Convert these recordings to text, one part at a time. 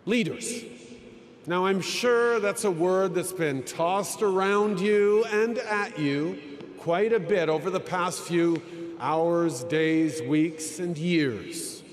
Leaders. Now, I'm sure that's a word that's been tossed around you and at you quite a bit over the past few hours, days, weeks, and years.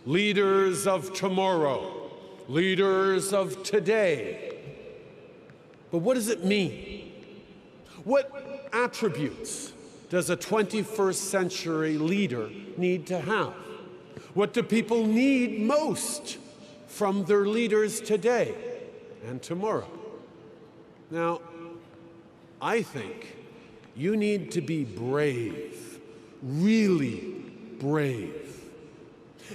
Leaders of tomorrow, leaders of today. But what does it mean? What attributes does a 21st century leader need to have? What do people need most from their leaders today and tomorrow? Now, I think you need to be brave, really brave.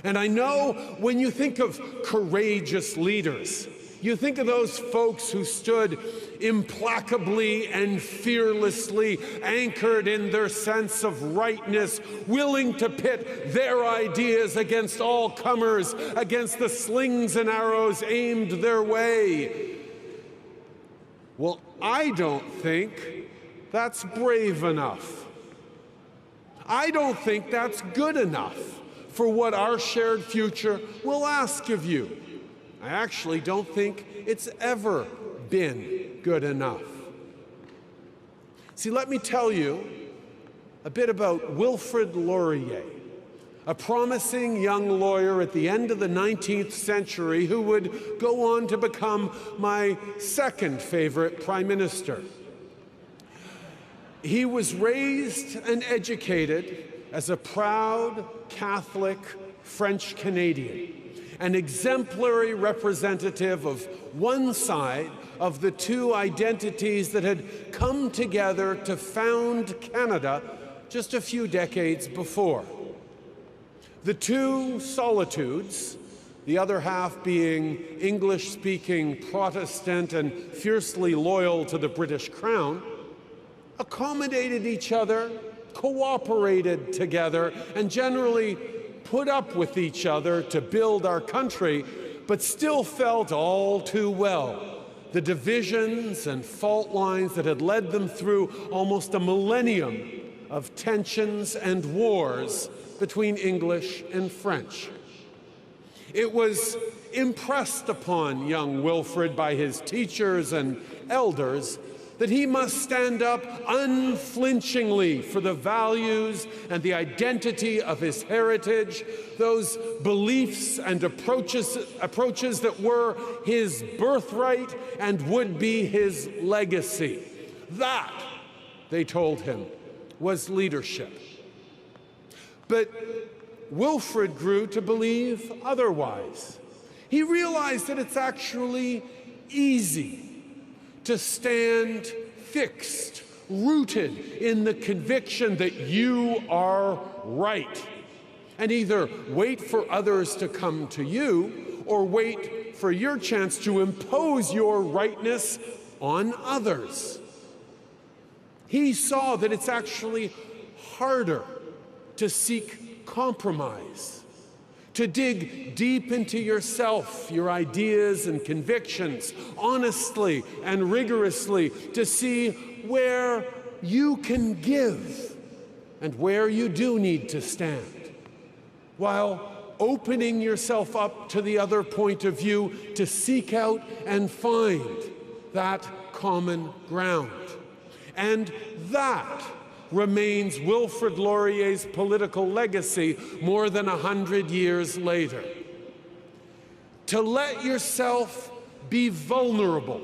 And I know when you think of courageous leaders, you think of those folks who stood implacably and fearlessly anchored in their sense of rightness, willing to pit their ideas against all comers, against the slings and arrows aimed their way. Well, I don't think that's brave enough. I don't think that's good enough for what our shared future will ask of you. I actually don't think it's ever been good enough. See, let me tell you a bit about Wilfrid Laurier, a promising young lawyer at the end of the 19th century who would go on to become my second favorite prime minister. He was raised and educated as a proud Catholic French Canadian, an exemplary representative of one side of the two identities that had come together to found Canada just a few decades before. The two solitudes, the other half being English-speaking Protestant and fiercely loyal to the British Crown, accommodated each other, cooperated together, and generally put up with each other to build our country, but still felt all too well the divisions and fault lines that had led them through almost a millennium of tensions and wars between English and French. It was impressed upon young Wilfrid by his teachers and elders that he must stand up unflinchingly for the values and the identity of his heritage, those beliefs and approaches that were his birthright and would be his legacy. That, they told him, was leadership. But Wilfrid grew to believe otherwise. He realized that it's actually easy to stand fixed, rooted in the conviction that you are right, and either wait for others to come to you or wait for your chance to impose your rightness on others. He saw that it's actually harder to seek compromise, to dig deep into yourself, your ideas and convictions, honestly and rigorously, to see where you can give and where you do need to stand, while opening yourself up to the other point of view to seek out and find that common ground. And that remains Wilfrid Laurier's political legacy more than 100 years later. To let yourself be vulnerable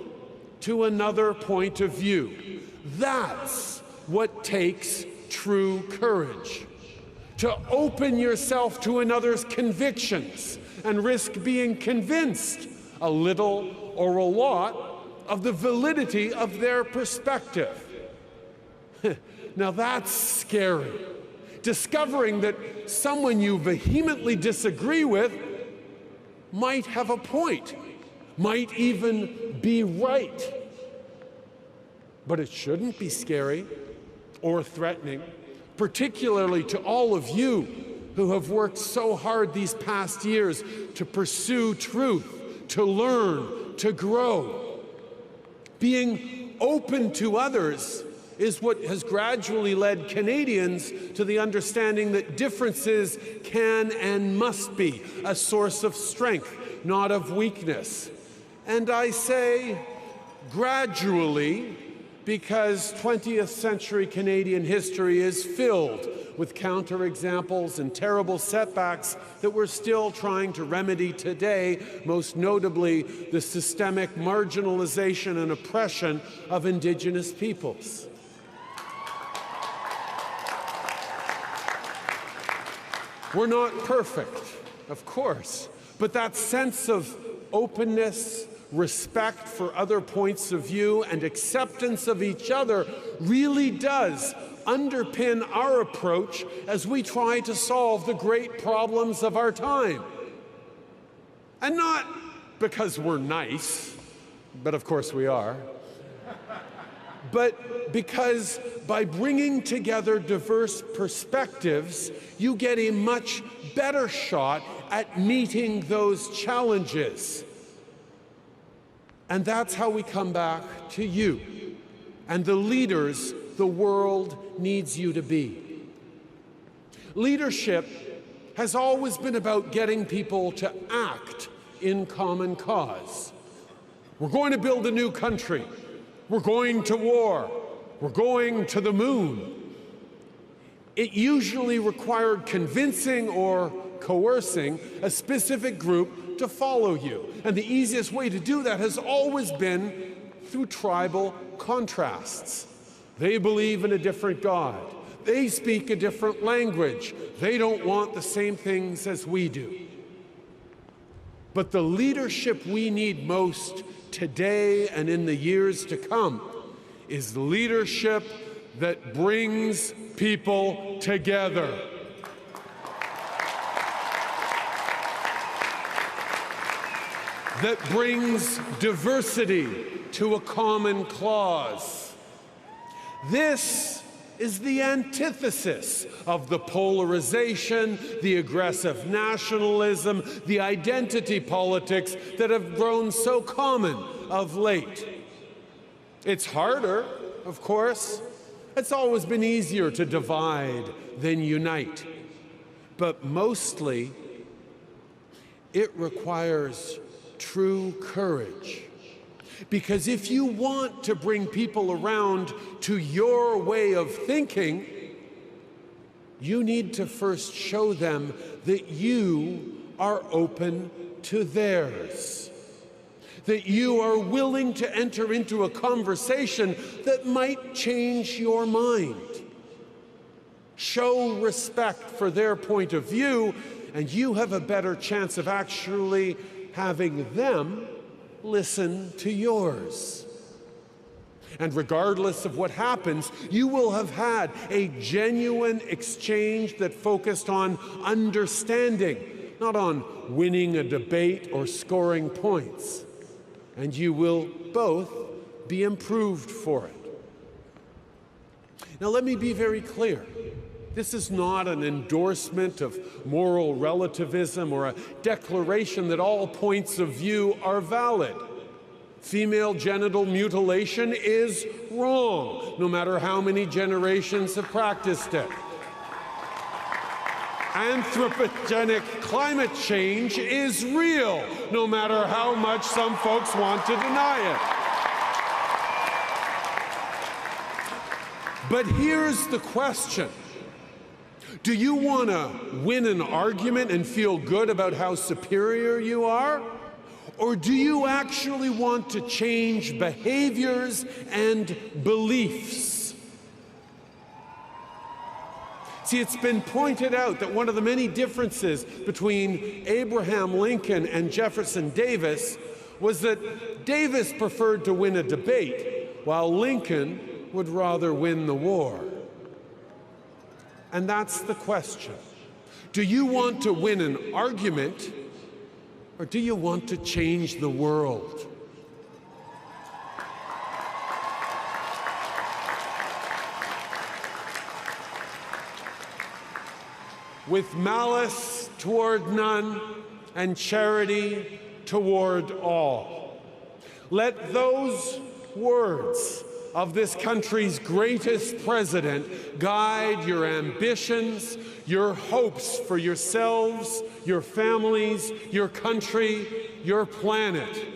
to another point of view, that's what takes true courage. To open yourself to another's convictions and risk being convinced, a little or a lot, of the validity of their perspective. Now that's scary. Discovering that someone you vehemently disagree with might have a point, might even be right. But it shouldn't be scary or threatening, particularly to all of you who have worked so hard these past years to pursue truth, to learn, to grow. Being open to others is what has gradually led Canadians to the understanding that differences can and must be a source of strength, not of weakness. And I say gradually because 20th century Canadian history is filled with counterexamples and terrible setbacks that we're still trying to remedy today, most notably the systemic marginalization and oppression of Indigenous peoples. We're not perfect, of course, but that sense of openness, respect for other points of view, and acceptance of each other really does underpin our approach as we try to solve the great problems of our time. And not because we're nice, but of course we are, but because by bringing together diverse perspectives, you get a much better shot at meeting those challenges. And that's how we come back to you and the leaders the world needs you to be. Leadership has always been about getting people to act in common cause. We're going to build a new country. We're going to war. We're going to the moon. It usually required convincing or coercing a specific group to follow you. And the easiest way to do that has always been through tribal contrasts. They believe in a different God. They speak a different language. They don't want the same things as we do. But the leadership we need most today and in the years to come is leadership that brings people together. That brings diversity to a common cause. This is the antithesis of the polarization, the aggressive nationalism, the identity politics that have grown so common of late. It's harder, of course. It's always been easier to divide than unite. But mostly, it requires true courage. Because if you want to bring people around to your way of thinking, you need to first show them that you are open to theirs. That you are willing to enter into a conversation that might change your mind. Show respect for their point of view, and you have a better chance of actually having them listen to yours. And regardless of what happens, you will have had a genuine exchange that focused on understanding, not on winning a debate or scoring points. And you will both be improved for it. Now, let me be very clear. This is not an endorsement of moral relativism or a declaration that all points of view are valid. Female genital mutilation is wrong, no matter how many generations have practiced it. Anthropogenic climate change is real, no matter how much some folks want to deny it. But here's the question. Do you want to win an argument and feel good about how superior you are? Or do you actually want to change behaviors and beliefs? See, it's been pointed out that one of the many differences between Abraham Lincoln and Jefferson Davis was that Davis preferred to win a debate, while Lincoln would rather win the war. And that's the question. Do you want to win an argument, or do you want to change the world? With malice toward none and charity toward all. Let those words of this country's greatest president guide your ambitions, your hopes for yourselves, your families, your country, your planet.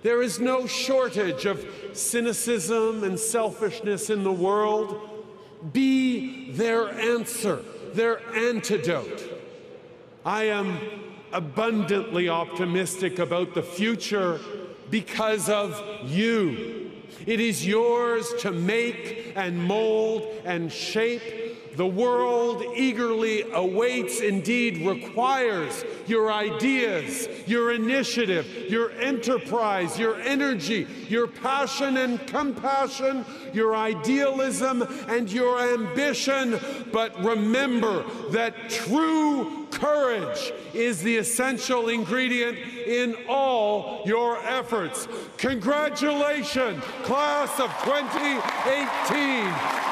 There is no shortage of cynicism and selfishness in the world. Be their answer, their antidote. I am abundantly optimistic about the future because of you. It is yours to make and mold and shape. The world eagerly awaits, indeed requires, your ideas, your initiative, your enterprise, your energy, your passion and compassion, your idealism and your ambition. But remember that true courage is the essential ingredient in all your efforts. Congratulations, class of 2018.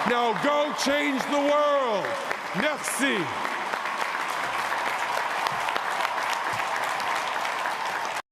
Now go change the world. Merci.